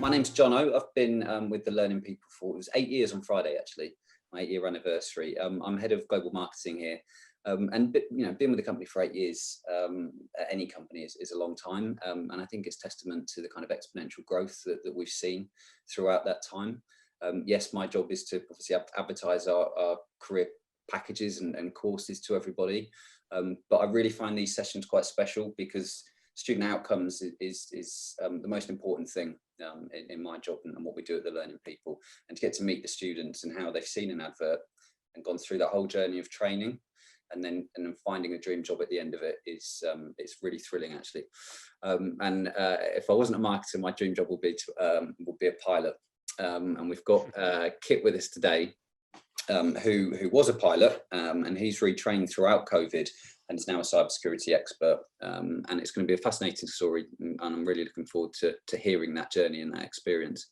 My name's Jono. I've been with the Learning People for, it was 8 years on Friday, actually, my 8-year anniversary. I'm head of global marketing here. And being with the company for 8 years at any company is a long time. And I think it's testament to the kind of exponential growth that we've seen throughout that time. Yes, my job is to obviously advertise our career packages and courses to everybody. But I really find these sessions quite special because student outcomes is the most important thing in my job and what we do at the Learning People, and to get to meet the students and how they've seen an advert and gone through that whole journey of training and then finding a dream job at the end of it is it's really thrilling, actually. If I wasn't a marketer, my dream job would be a pilot. And we've got Kit with us today, who was a pilot, and he's retrained throughout COVID and is now a cybersecurity expert. And it's going to be a fascinating story, and I'm really looking forward to hearing that journey and that experience.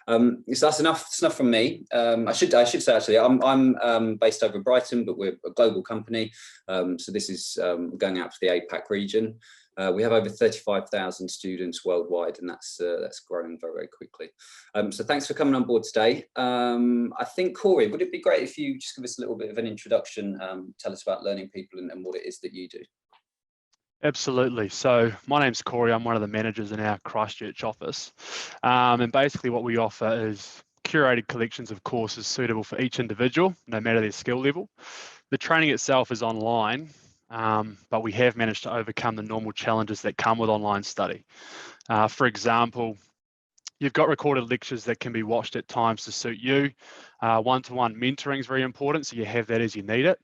So that's enough from me. I should say, actually, I'm based over in Brighton, but we're a global company. So this is going out to the APAC region. We have over 35,000 students worldwide, and that's growing very, very quickly. So thanks for coming on board today. I think, Corey, would it be great if you just give us a little bit of an introduction, tell us about Learning People and what it is that you do? Absolutely. So my name's Corey. I'm one of the managers in our Christchurch office. And basically what we offer is curated collections of courses suitable for each individual, no matter their skill level. The training itself is online, but we have managed to overcome the normal challenges that come with online study. For example, you've got recorded lectures that can be watched at times to suit you. One-to-one mentoring is very important, so you have that as you need it.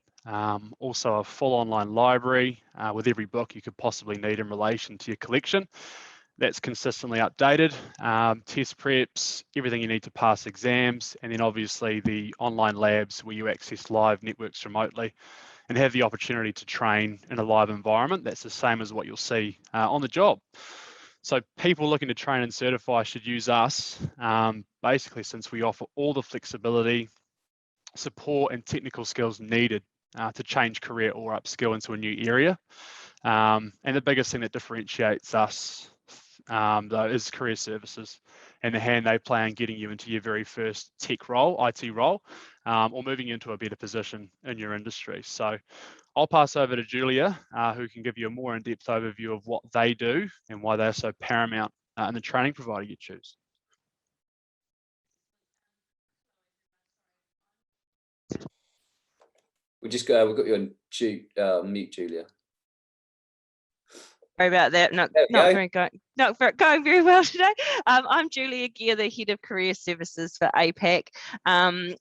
Also a full online library with every book you could possibly need in relation to your collection. That's consistently updated, test preps, everything you need to pass exams, and then obviously the online labs where you access live networks remotely and have the opportunity to train in a live environment. That's the same as what you'll see on the job. So people looking to train and certify should use us, basically, since we offer all the flexibility, support and technical skills needed to change career or upskill into a new area. And the biggest thing that differentiates us though is career services and the hand they play in getting you into your very first tech role, IT role, or moving into a better position in your industry. So I'll pass over to Julia, who can give you a more in-depth overview of what they do and why they're so paramount in the training provider you choose. We've got you on mute, Julia. Sorry about that. Not going very well today. I'm Julia Gear, the head of career services for APAC.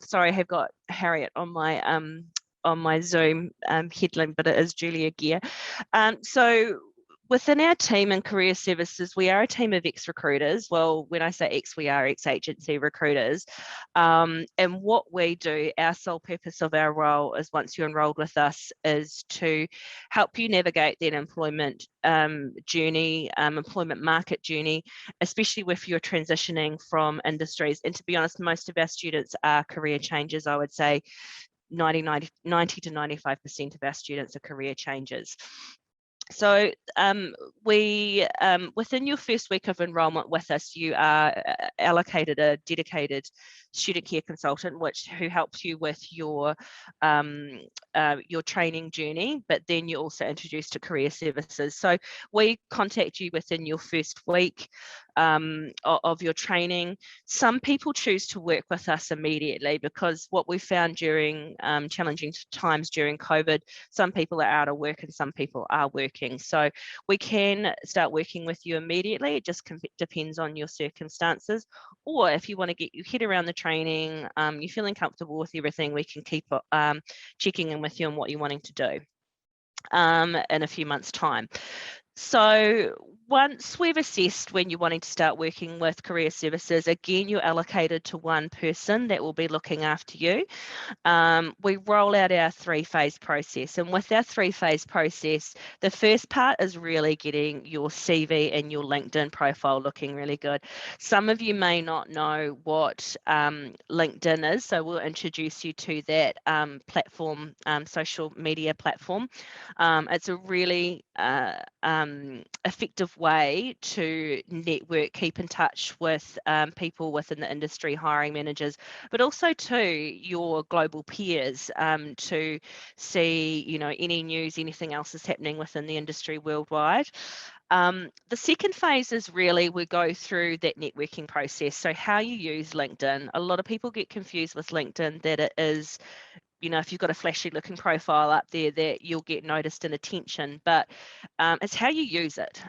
Sorry, I have got Harriet on my Zoom headline, but it is Julia Gear. So within our team in career services, we are a team of ex-recruiters. Well, when I say ex, we are ex-agency recruiters. And what we do, our sole purpose of our role is, once you're enrolled with us, is to help you navigate that employment journey, employment market journey, especially if you're transitioning from industries. And to be honest, most of our students are career changers. I would say 90 to 95% of our students are career changers. So within your first week of enrolment with us, you are allocated a dedicated student care consultant, who helps you with your training journey, but then you're also introduced to career services. So we contact you within your first week of your training. Some people choose to work with us immediately, because what we found during challenging times during COVID, some people are out of work and some people are working. So we can start working with you immediately. It just depends on your circumstances. Or if you want to get your head around the training, you're feeling comfortable with everything, we can keep checking in with you on what you're wanting to do in a few months' time. So once we've assessed when you're wanting to start working with career services, again, you're allocated to one person that will be looking after you. We roll out our 3-phase process. And with our 3-phase process, the first part is really getting your CV and your LinkedIn profile looking really good. Some of you may not know what LinkedIn is, so we'll introduce you to that platform, social media platform. It's a really effective way to network, keep in touch with people within the industry, hiring managers, but also to your global peers, to see, you know, any news, anything else is happening within the industry worldwide. The second phase is really we go through that networking process. So how you use LinkedIn. A lot of people get confused with LinkedIn that it is, you know, if you've got a flashy looking profile up there that you'll get noticed and attention, but it's how you use it.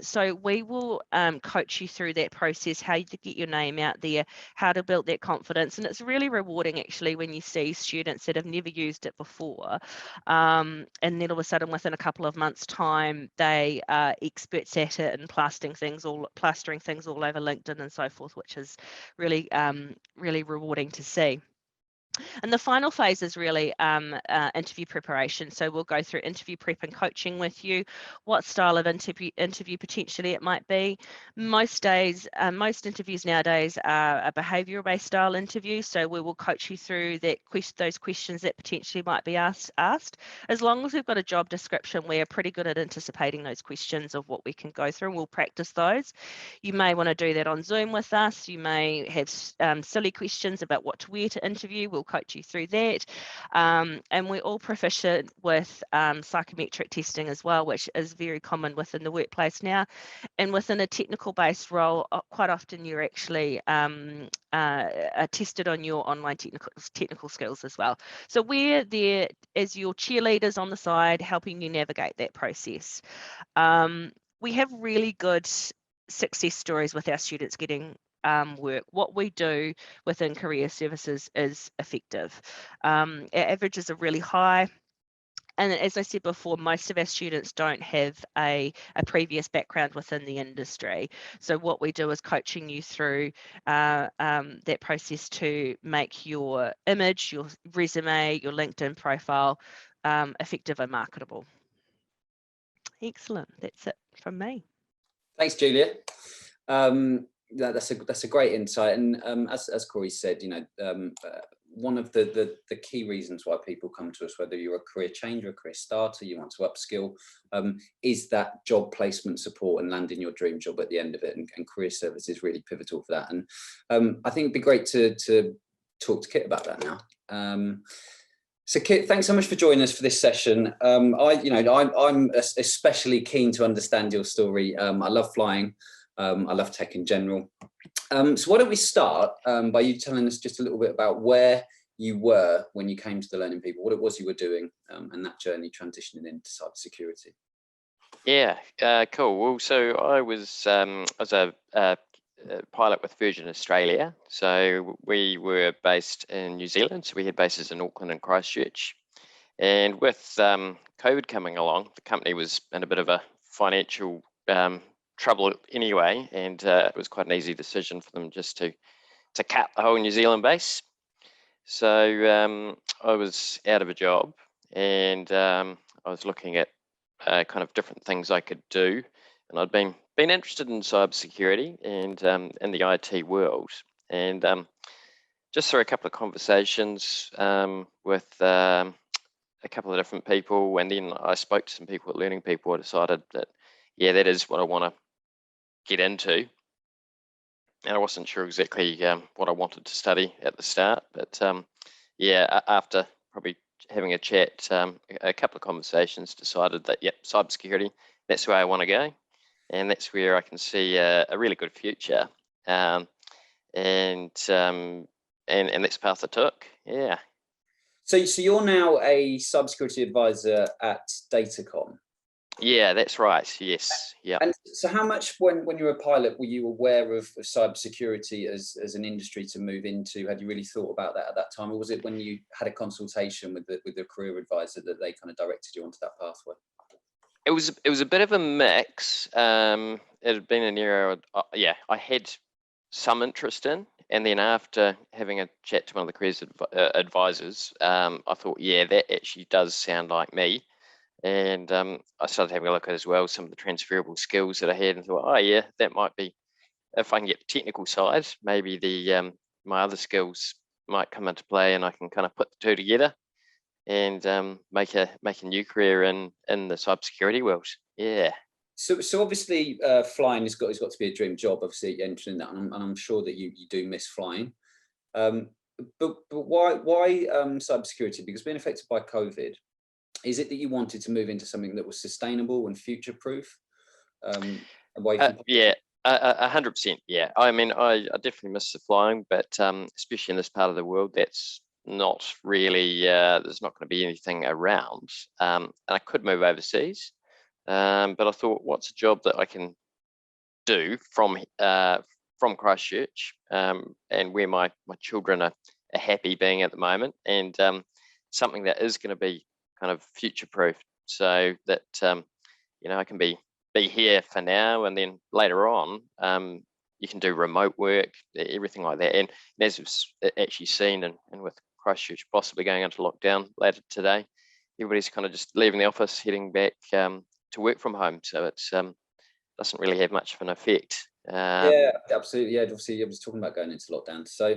So we will coach you through that process, how to get your name out there, how to build that confidence. And it's really rewarding actually when you see students that have never used it before. And then all of a sudden within a couple of months time, they are experts at it and plastering things all over LinkedIn and so forth, which is really, really rewarding to see. And the final phase is really interview preparation. So we'll go through interview prep and coaching with you, what style of interview potentially it might be. Most interviews nowadays are a behavioural based style interview. So we will coach you through those questions that potentially might be asked. As long as we've got a job description, we are pretty good at anticipating those questions of what we can go through, and we'll practice those. You may want to do that on Zoom with us. You may have silly questions about what to wear to interview. We'll coach you through that. And we're all proficient with psychometric testing as well, which is very common within the workplace now. And within a technical based role, quite often you're actually tested on your online technical skills as well. So we're there as your cheerleaders on the side, helping you navigate that process. We have really good success stories with our students getting work. What we do within career services is effective. Our averages are really high. And as I said before, most of our students don't have a previous background within the industry. So what we do is coaching you through that process to make your image, your resume, your LinkedIn profile effective and marketable. Excellent. That's it from me. Thanks, Julia. That's a great insight, and as Corey said, you know, one of the key reasons why people come to us, whether you're a career changer, a career starter, you want to upskill, is that job placement support and landing your dream job at the end of it, and career service is really pivotal for that. And I think it'd be great to talk to Kit about that now. So Kit, thanks so much for joining us for this session. I'm especially keen to understand your story. I love flying. I love tech in general. So why don't we start by you telling us just a little bit about where you were when you came to the Learning People, what it was you were doing, and that journey transitioning into cybersecurity. Yeah, cool. Well, so I was a pilot with Virgin Australia. So we were based in New Zealand. So we had bases in Auckland and Christchurch. And with COVID coming along, the company was in a bit of a financial trouble anyway, and it was quite an easy decision for them just to cut the whole New Zealand base. So I was out of a job, and I was looking at kind of different things I could do, and I'd been interested in cybersecurity and in the IT world, and just through a couple of conversations with a couple of different people, and then I spoke to some people at Learning People, I decided that, yeah, that is what I want to get into. And I wasn't sure exactly what I wanted to study at the start, but yeah, after probably having a chat, a couple of conversations, decided that, yep, cybersecurity, that's where I want to go, and that's where I can see a really good future, and that's the path I took. Yeah. So you're now a cybersecurity advisor at Datacom. Yeah, that's right. Yes. Yeah. And so how much, when you were a pilot, were you aware of cybersecurity as an industry to move into? Had you really thought about that at that time, or was it when you had a consultation with the career advisor that they kind of directed you onto that pathway? It was a bit of a mix. It had been an area, I had some interest in, and then after having a chat to one of the careers advisors, I thought, yeah, that actually does sound like me. And I started having a look at as well some of the transferable skills that I had, and thought, oh yeah, that might be, if I can get the technical side, maybe the my other skills might come into play, and I can kind of put the two together and make a new career in the cybersecurity world. Yeah. So obviously flying has got to be a dream job, obviously entering that, and I'm sure that you do miss flying. But why cybersecurity? Because being affected by COVID, is it that you wanted to move into something that was sustainable and future proof? Away from Yeah, 100%. Yeah, I mean, I definitely miss the flying, but especially in this part of the world, that's not really. There's not going to be anything around, and I could move overseas, but I thought, what's a job that I can do from Christchurch, and where my children are happy being at the moment, and something that is going to be kind of future proof, so that I can be here for now, and then later on you can do remote work, everything like that. And as we've actually seen, and with Christchurch possibly going into lockdown later today, everybody's kind of just leaving the office, heading back to work from home, so it's doesn't really have much of an effect. Yeah, absolutely. Yeah, obviously, I was talking about going into lockdown. So,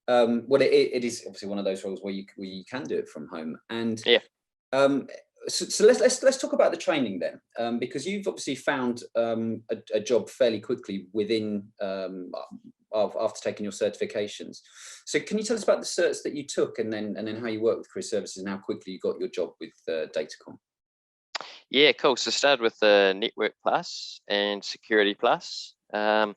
well, it is obviously one of those roles where you can do it from home. And yeah, so let's talk about the training then, because you've obviously found a job fairly quickly within after taking your certifications. So, can you tell us about the certs that you took, and then how you work with career services, and how quickly you got your job with Datacom? Yeah, cool. So started with the Network Plus and Security Plus. And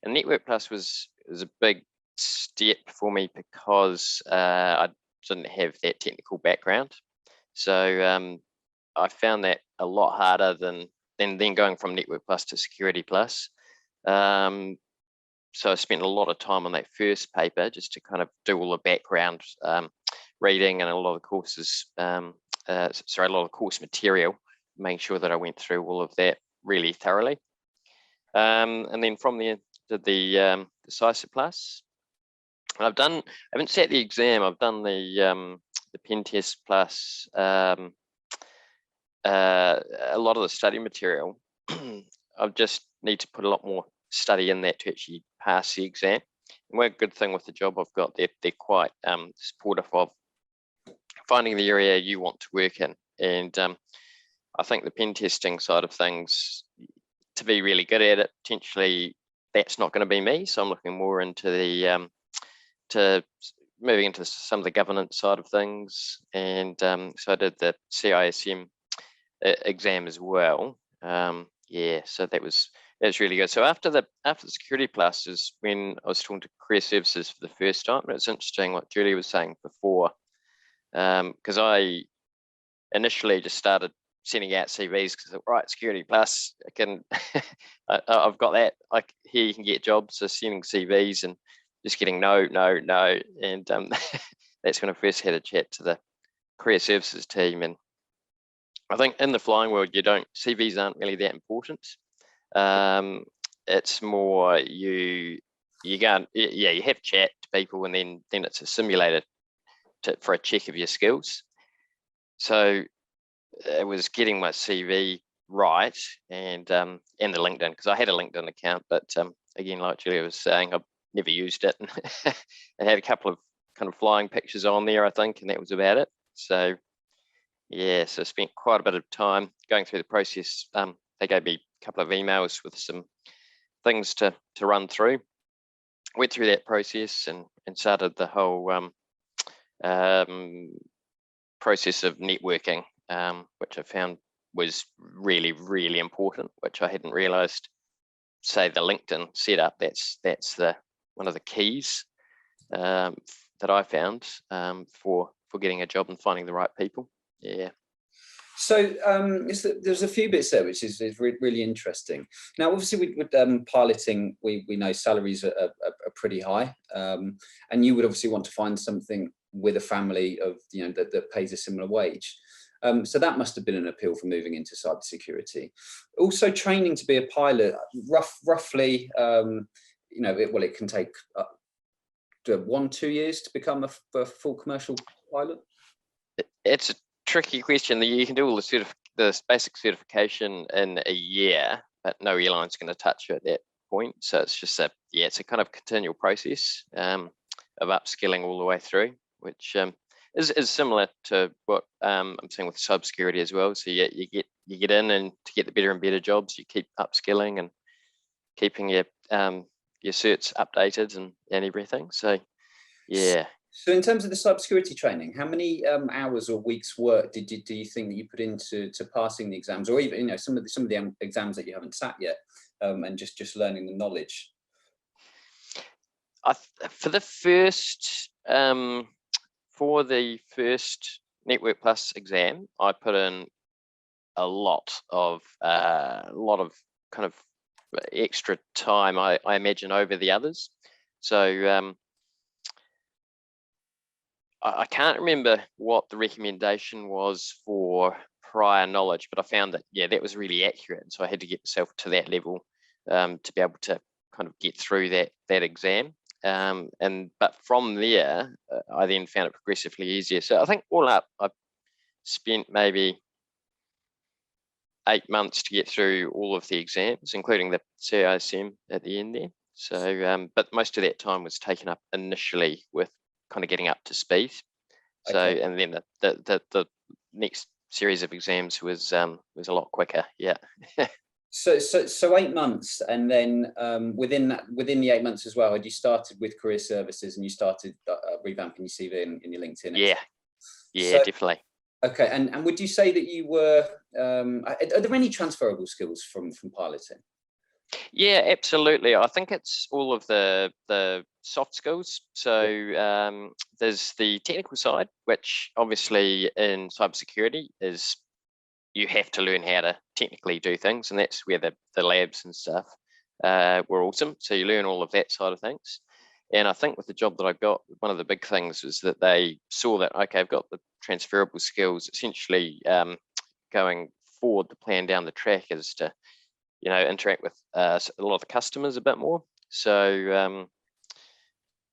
Network Plus was a big step for me because I didn't have that technical background. So I found that a lot harder than going from Network Plus to Security Plus. So I spent a lot of time on that first paper just to kind of do all the background reading and a lot of courses, a lot of course material, making sure that I went through all of that really thoroughly. And then from there, did the CISA Plus. And I haven't sat the exam. I've done the pen test plus a lot of the study material. I just need to put a lot more study in that to actually pass the exam. And one good thing with the job I've got, they're quite supportive of finding the area you want to work in. And I think the pen testing side of things, to be really good at it, potentially that's not going to be me. So I'm looking more into the to moving into some of the governance side of things. And so I did the CISM exam as well. Yeah, so that was really good. So after the Security Plus is when I was talking to career services for the first time. And it's interesting what Julie was saying before, because I initially just started sending out CVs because, right, Security Plus, I can, I've got that. Like, here you can get jobs. So sending CVs and just getting no, and that's when I first had a chat to the career services team. And I think in the flying world, CVs aren't really that important. It's more you go, you have chat to people, and then it's a simulator for a check of your skills. So it was getting my CV right, and the LinkedIn, because I had a LinkedIn account, but again, like Julia was saying, I've never used it. I had a couple of kind of flying pictures on there, I think, and that was about it. So yeah, so I spent quite a bit of time going through the process. They gave me a couple of emails with some things to run through. Went through that process and started the whole process of networking, which I found was really, really important, which I hadn't realized. Say the LinkedIn setup, that's one of the keys that I found for getting a job and finding the right people. Yeah. So there's a few bits there which is really interesting. Now, obviously, with piloting, we know salaries are pretty high, and you would obviously want to find something with a family of that pays a similar wage. So that must have been an appeal for moving into cybersecurity. Also, training to be a pilot, roughly, it can take 1-2 years to become a full commercial pilot. It's a tricky question. You can do all the basic certification in a year, but no airline's going to touch you at that point. So it's just it's a kind of continual process of upskilling all the way through, which is similar to what I'm saying with cybersecurity as well. So you get in, and to get the better and better jobs, you keep upskilling and keeping your certs updated and everything. So yeah. So in terms of the cybersecurity training, how many hours or weeks work do you think that you put into passing the exams, or even some of the exams that you haven't sat yet, and just learning the knowledge? For the first Network Plus exam, I put in a lot of kind of extra time, I imagine, over the others. So I can't remember what the recommendation was for prior knowledge, but I found that, yeah, that was really accurate. And so I had to get myself to that level to be able to kind of get through that exam. But from there, I then found it progressively easier. So I think all up, I've spent maybe 8 months to get through all of the exams, including the CISM at the end there. So, but most of that time was taken up initially with kind of getting up to speed. So, okay. And then the next series of exams was a lot quicker. Yeah. So 8 months, and then within the 8 months as well, had you started with career services and you started revamping your CV in your LinkedIn? Yeah, so, definitely. Okay, and would you say that you were? Are there any transferable skills from piloting? Yeah, absolutely. I think it's all of the soft skills. So there's the technical side, which obviously in cybersecurity is you have to learn how to technically do things, and that's where the labs and stuff were awesome. So you learn all of that side of things. And I think with the job that I got, one of the big things was that they saw that, okay, I've got the transferable skills. Essentially, going forward, the plan down the track is to, interact with a lot of the customers a bit more. So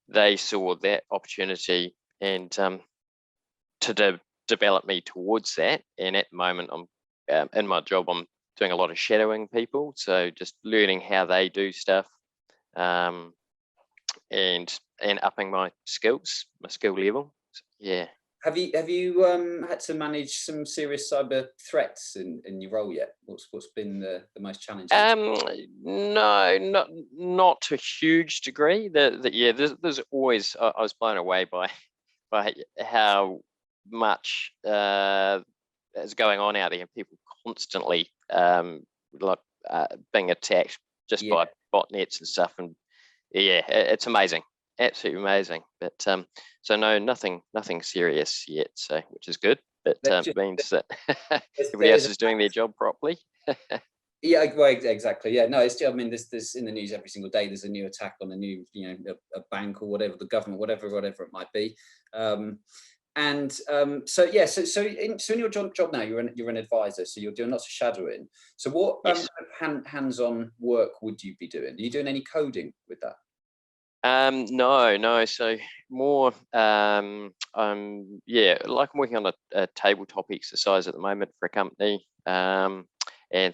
they saw that opportunity and to develop me towards that. And at the moment, I'm in my job, I'm doing a lot of shadowing people, so just learning how they do stuff, and upping my skill level. Yeah. Have you had to manage some serious cyber threats in your role yet? What's been the most challenging? No, not to a huge degree. There's always, I was blown away by how much is going on out there, and people constantly being attacked just by botnets and stuff. And yeah, it's amazing, absolutely amazing. But so no, nothing serious yet. So which is good. But means that everybody else is doing their job properly. Yeah, well, exactly. Yeah, no, it's. I mean, there's in the news every single day. There's a new attack on a new, a bank or whatever, the government, whatever it might be. So in your job now, you're an advisor, so you're doing lots of shadowing. So what Yes. Hands-on work would you be doing? Are you doing any coding with that? No. So more, I'm working on a tabletop exercise at the moment for a company, and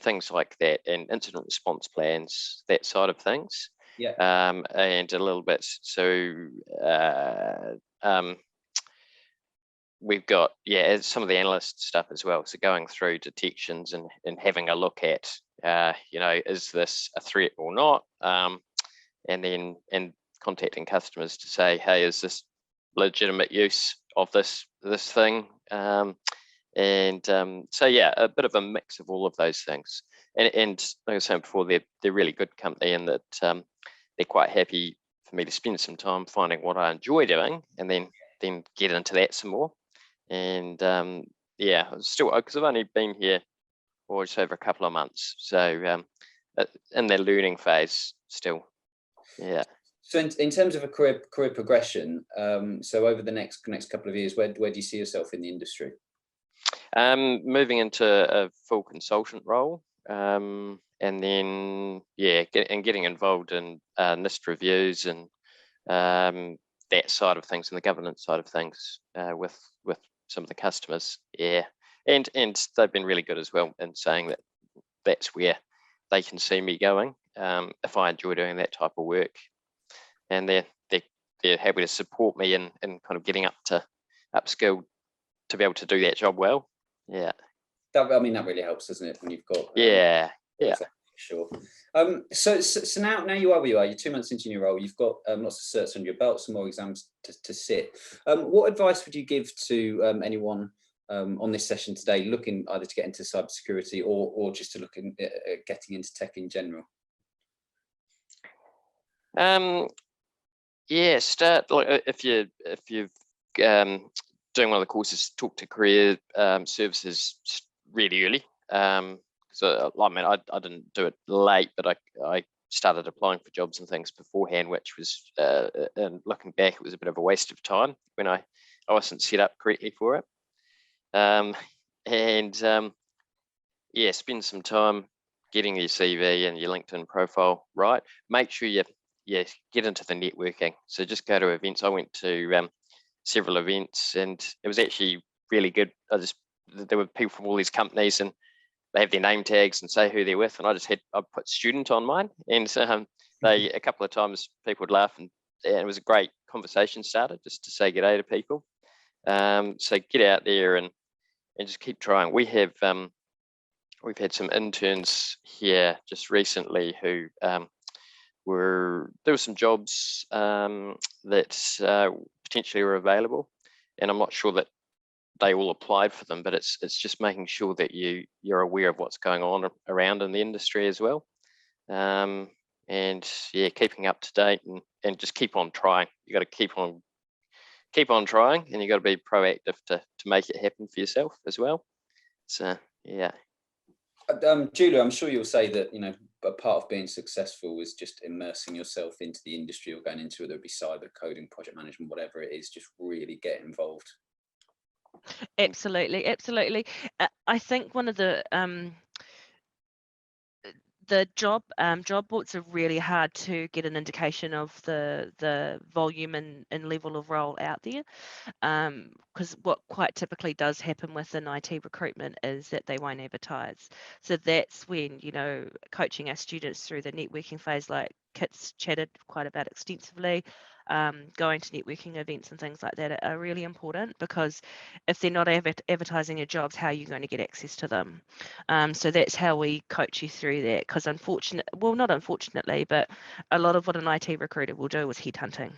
things like that, and incident response plans, that side of things. Yeah. And a little bit. So we've got some of the analyst stuff as well. So going through detections and having a look at, is this a threat or not? And then contacting customers to say, hey, is this legitimate use of this thing? So yeah, a bit of a mix of all of those things. And like I was saying before, they're really good company, in that they're quite happy for me to spend some time finding what I enjoy doing, and then get into that some more. And still, because I've only been here for just over a couple of months, so in the learning phase still. Yeah. So in terms of a career progression, so over the next couple of years, where do you see yourself in the industry? Moving into a full consultant role, and then getting involved in NIST reviews and that side of things, and the governance side of things with some of the customers. Yeah, and they've been really good as well in saying that that's where they can see me going if I enjoy doing that type of work, and they're happy to support me in kind of getting up upskilled to be able to do that job well. Yeah. I mean, that really helps, doesn't it, when you've got Yeah. Sure. So now you are where you are. You're 2 months into your role. You've got lots of certs on your belt, some more exams to sit. What advice would you give to anyone on this session today, looking either to get into cybersecurity or just to look at getting into tech in general? Yeah, start like if you're doing one of the courses, talk to career services really early. So I mean, I didn't do it late, but I started applying for jobs and things beforehand, which was and looking back, it was a bit of a waste of time when I wasn't set up correctly for it. Yeah, spend some time getting your CV and your LinkedIn profile right. Make sure you get into the networking. So just go to events. I went to several events, and it was actually really good. There were people from all these companies, and they have their name tags and say who they're with, and I put student on mine, and a couple of times people would laugh, and it was a great conversation starter just to say g'day to people. So get out there and just keep trying. We've had some interns here just recently who there were some jobs that potentially were available, and I'm not sure that they all applied for them, but it's just making sure that you're aware of what's going on around in the industry as well, and yeah, keeping up to date and just keep on trying. You got to keep on trying, and you got to be proactive to make it happen for yourself as well. So yeah. Julia, I'm sure you'll say that a part of being successful is just immersing yourself into the industry or going into it, whether it be cyber, coding, project management, whatever it is, just really get involved. Absolutely. I think one of the job boards are really hard to get an indication of the volume and level of role out there, because what quite typically does happen within IT recruitment is that they won't advertise. So that's when coaching our students through the networking phase, like Kit's chatted quite about extensively, going to networking events and things like that are really important, because if they're not advertising your jobs, how are you going to get access to them? So that's how we coach you through that, because not unfortunately, but a lot of what an IT recruiter will do is headhunting.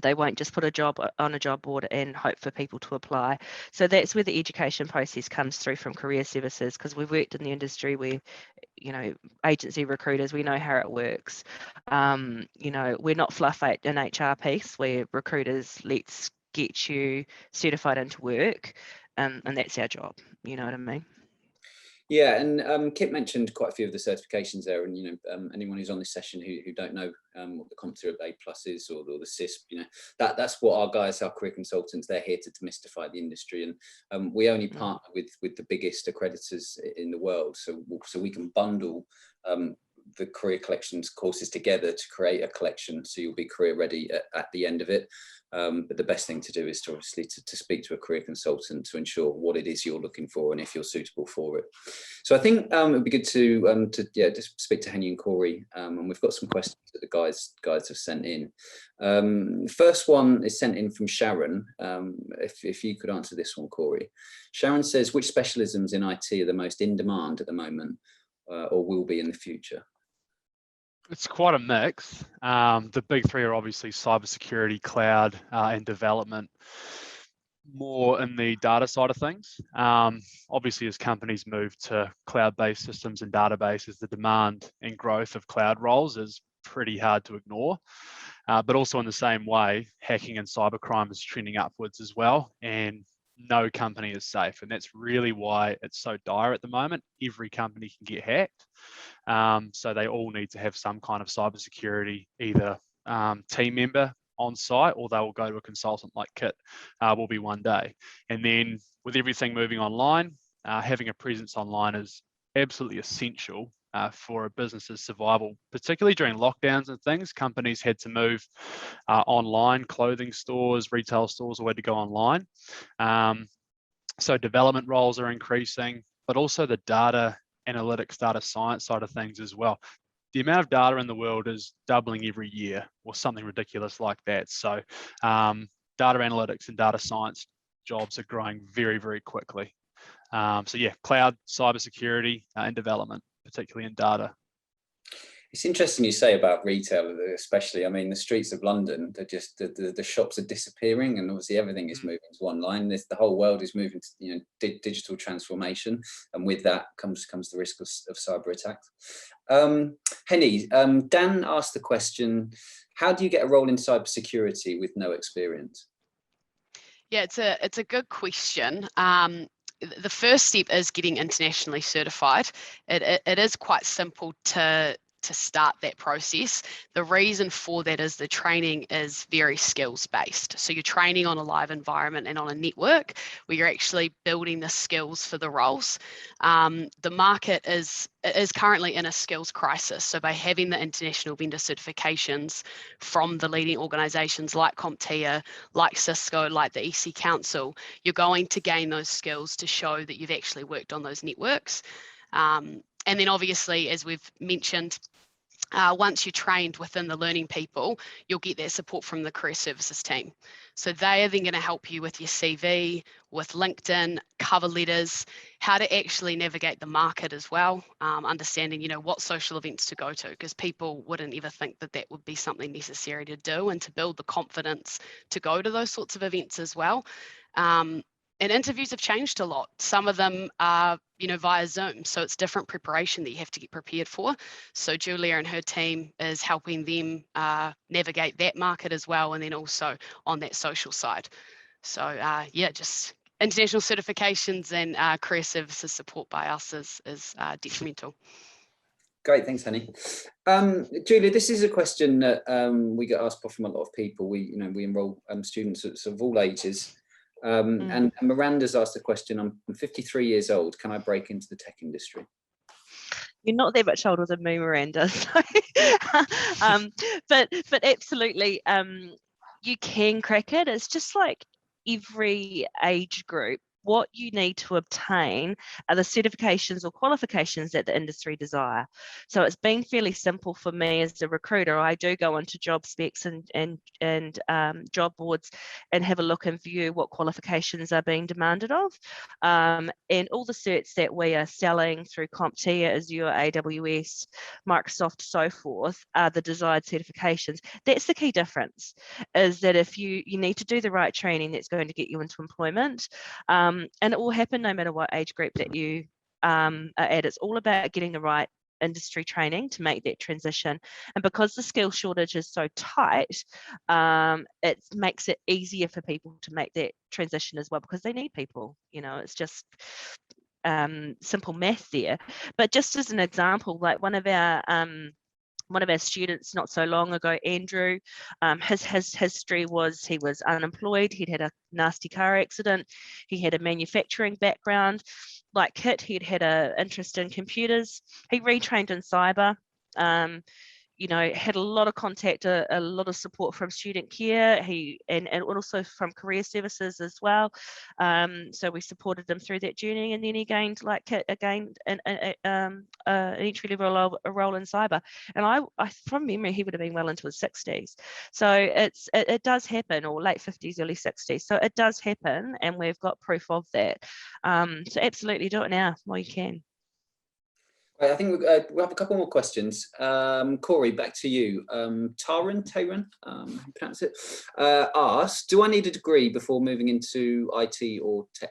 They won't just put a job on a job board and hope for people to apply. So that's where the education process comes through from career services, because we've worked in the industry where, agency recruiters, we know how it works. We're not fluff an HR piece where recruiters, let's get you certified into work, and that's our job. You know what I mean? Yeah, and Kit mentioned quite a few of the certifications there, and anyone who's on this session who don't know what the CompTIA A+ is or the CISP, that's what our guys, our career consultants, they're here to demystify the industry, and we only partner with the biggest accreditors in the world, so we can bundle the career collections courses together to create a collection, so you'll be career ready at the end of it. But the best thing to do is to obviously to speak to a career consultant to ensure what it is you're looking for and if you're suitable for it. So I think it would be good to just speak to Henry and Corey, and we've got some questions that the guys have sent in. First one is sent in from Sharon. If you could answer this one, Corey. Sharon says, which specialisms in IT are the most in demand at the moment, or will be in the future? It's quite a mix. The big three are obviously cybersecurity, cloud, and development, more in the data side of things. Obviously, as companies move to cloud-based systems and databases, the demand and growth of cloud roles is pretty hard to ignore. But also in the same way, hacking and cybercrime is trending upwards as well, and no company is safe. And that's really why it's so dire at the moment. Every company can get hacked. So they all need to have some kind of cybersecurity, either team member on site, or they will go to a consultant like Kit will be one day. And then with everything moving online, having a presence online is absolutely essential for a business's survival, particularly during lockdowns and things. Companies had to move online, clothing stores, retail stores all had to go online. So development roles are increasing, but also the data analytics, data science side of things as well. The amount of data in the world is doubling every year or something ridiculous like that. So data analytics and data science jobs are growing very, very quickly. So yeah, cloud, cybersecurity, and development, particularly in data. It's interesting you say about retail, especially. I mean, the streets of London, they're just the shops are disappearing, and obviously everything is moving to online. The whole world is moving to digital transformation, and with that comes the risk of cyber attacks. Henny, Dan asked the question: how do you get a role in cybersecurity with no experience? Yeah, it's a good question. The first step is getting internationally certified. It is quite simple to start that process. The reason for that is the training is very skills based. So you're training on a live environment and on a network where you're actually building the skills for the roles. The market is currently in a skills crisis. So by having the international vendor certifications from the leading organizations like CompTIA, like Cisco, like the EC Council, you're going to gain those skills to show that you've actually worked on those networks. And then obviously, as we've mentioned, once you're trained within the learning people, you'll get that support from the career services team. So they are then going to help you with your CV, with LinkedIn, cover letters, how to actually navigate the market as well, understanding, what social events to go to, because people wouldn't ever think that that would be something necessary to do, and to build the confidence to go to those sorts of events as well. And interviews have changed a lot. Some of them are, via Zoom. So it's different preparation that you have to get prepared for. So Julia and her team is helping them navigate that market as well. And then also on that social side. So yeah, just international certifications and career services support by us is detrimental. Great, thanks, Henny. Julia, this is a question that we get asked from a lot of people. We enroll students of all ages. And Miranda's asked a question: I'm 53 years old. Can I break into the tech industry? You're not that much older than me, Miranda. So, but absolutely, you can crack it. It's just like every age group. What you need to obtain are the certifications or qualifications that the industry desire. So it's been fairly simple for me as a recruiter. I do go into job specs and job boards and have a look and view what qualifications are being demanded of. And all the certs that we are selling through CompTIA, Azure, AWS, Microsoft, so forth, are the desired certifications. That's the key difference, is that if you need to do the right training that's going to get you into employment. And it will happen no matter what age group that you are at. It's all about getting the right industry training to make that transition. And because the skill shortage is so tight, it makes it easier for people to make that transition as well, because they need people. It's just simple math there. But just as an example, like one of our students not so long ago, Andrew, his history was he was unemployed. He'd had a nasty car accident. He had a manufacturing background. Like Kit, he'd had an interest in computers. He retrained in cyber. Had a lot of contact, a lot of support from student care, and also from career services as well. So we supported him through that journey, and then he gained an entry level role in cyber. And I from memory, he would have been well into his 60s. So it does happen, or late 50s, early 60s. So it does happen, and we've got proof of that. So absolutely do it now while you can. I think we'll have a couple more questions. Corey, back to you. Taran, pronounce it, asked, do I need a degree before moving into IT or tech?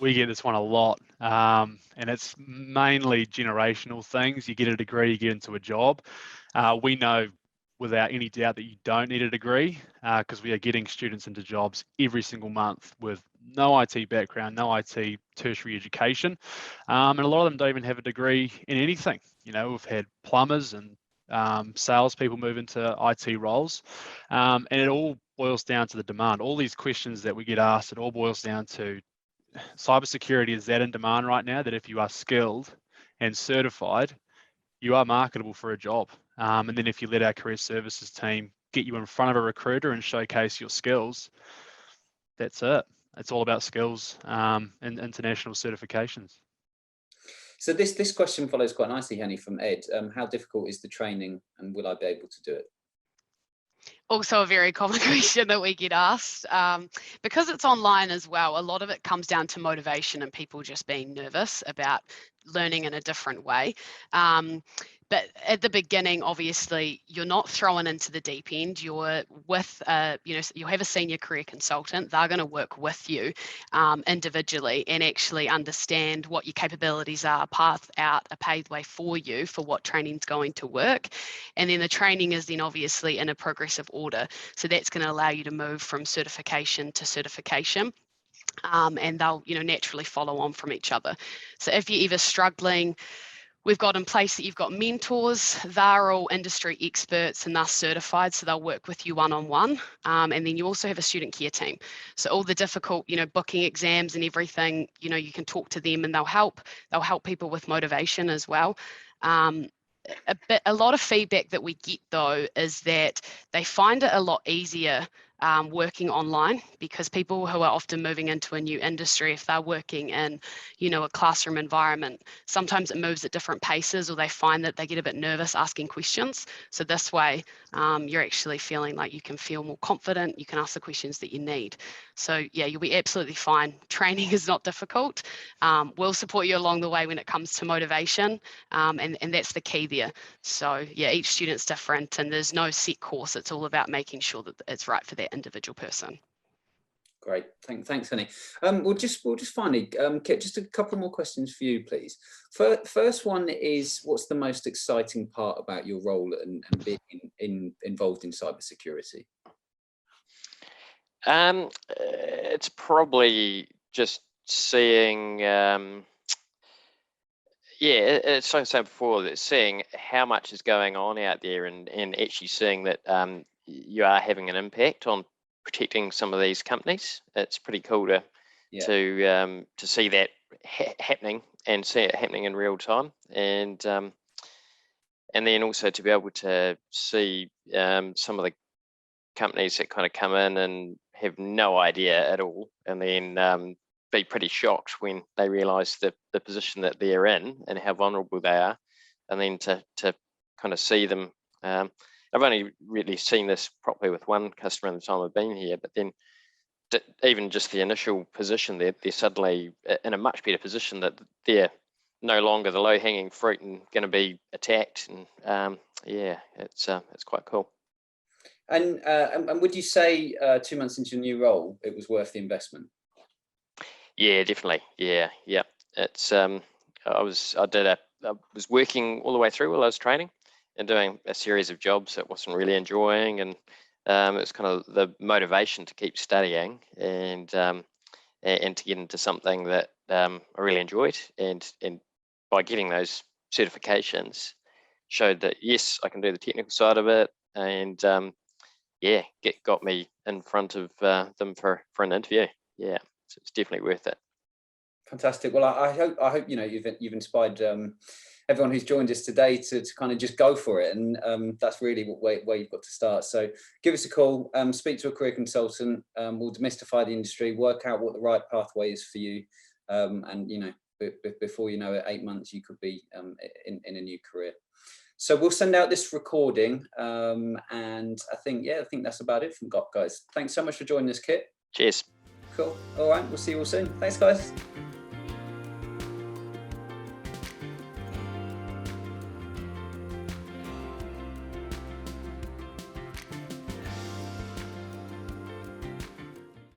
We get this one a lot, and it's mainly generational things. You get a degree, you get into a job. We know without any doubt that you don't need a degree, because we are getting students into jobs every single month with no IT background, no IT tertiary education, and a lot of them don't even have a degree in anything. We've had plumbers and salespeople move into IT roles, and it all boils down to the demand. All these questions that we get asked, it all boils down to cybersecurity is that in demand right now, that if you are skilled and certified, you are marketable for a job. And then if you let our career services team get you in front of a recruiter and showcase your skills, that's it. It's all about skills and international certifications. So this question follows quite nicely, Henny, from Ed. How difficult is the training, and will I be able to do it? also a very common question that we get asked. Because it's online as well, a lot of it comes down to motivation and people just being nervous about learning in a different way. But at the beginning, obviously, you're not thrown into the deep end. You're with, you'll have a senior career consultant. They're going to work with you individually and actually understand what your capabilities are, path out a pathway for you for what training's going to work. And then the training is then obviously in a progressive order. So that's going to allow you to move from certification to certification. And they'll, naturally follow on from each other. So if you're ever struggling, we've got in place that you've got mentors. They're all industry experts and they're certified, so they'll work with you one-on-one. And then you also have a student care team. So all the difficult, booking exams and everything, you can talk to them and they'll help. They'll help people with motivation as well. A lot of feedback that we get though is that they find it a lot easier working online, because people who are often moving into a new industry, if they're working in, a classroom environment, sometimes it moves at different paces, or they find that they get a bit nervous asking questions. So this way, you're actually feeling like you can feel more confident, you can ask the questions that you need. So yeah, you'll be absolutely fine. Training is not difficult. We'll support you along the way when it comes to motivation, and that's the key there. So yeah, each student's different and there's no set course. It's all about making sure that it's right for that individual person. Great, thanks, Honey. We'll just finally, Kit, just a couple more questions for you, please. First one is, what's the most exciting part about your role and being involved in cybersecurity? It's probably just seeing, it's like I said before, that seeing how much is going on out there and actually seeing that you are having an impact on protecting some of these companies. It's pretty cool to see that happening and see it happening in real time, and then also to be able to see some of the companies that kind of come in and have no idea at all, and then be pretty shocked when they realise the position that they're in and how vulnerable they are, and then to kind of see them. I've only really seen this properly with one customer in the time I've been here, but then even just the initial position, they're suddenly in a much better position, that they're no longer the low-hanging fruit and going to be attacked. And it's quite cool. And would you say 2 months into your new role, it was worth the investment? Yeah, definitely. Yeah. It's I was working all the way through while I was training and doing a series of jobs that wasn't really enjoying, and it was kind of the motivation to keep studying and to get into something that I really enjoyed, and by getting those certifications showed that yes, I can do the technical side of it, and got me in front of them for an interview. Yeah, so it's definitely worth it. Fantastic. Well, I hope you've inspired everyone who's joined us today to kind of just go for it, and that's really where you've got to start. So give us a call, speak to a career consultant. We'll demystify the industry, work out what the right pathway is for you, and before you know it, 8 months you could be in a new career. So we'll send out this recording, and I think that's about it from GOP, guys. Thanks so much for joining us, Kit. Cheers. Cool. All right, we'll see you all soon. Thanks, guys.